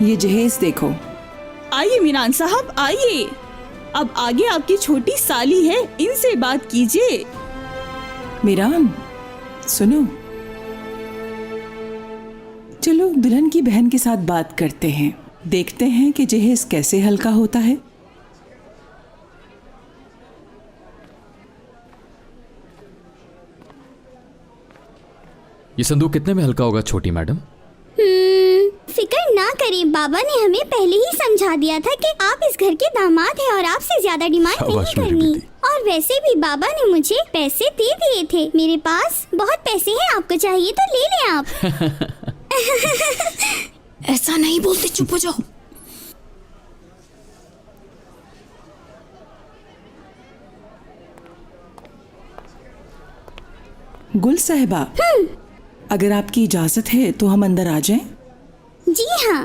ये जहेज देखो। आइए मीरान साहब आइए, अब आगे आपकी छोटी साली है, इनसे बात कीजिए। मीरान सुनो, चलो दुल्हन की बहन के साथ बात करते हैं, देखते हैं कि जहेज कैसे हल्का होता है। ये संदूक कितने में हल्का होगा छोटी मैडम? फिक्र ना करें, बाबा ने हमें पहले ही समझा दिया था कि आप इस घर के दामाद हैं और आपसे ज्यादा डिमांड नहीं शाबाश मेरी करनी। बेटी। और वैसे भी बाबा ने मुझे पैसे दे दिए थे, मेरे पास बहुत पैसे हैं, आपको चाहिए तो ले लें आप। ऐसा नहीं बोलते, चुप हो जाओ। गुल साहिबा, अगर आपकी इजाजत है तो हम अंदर आ जाएं? जी हाँ।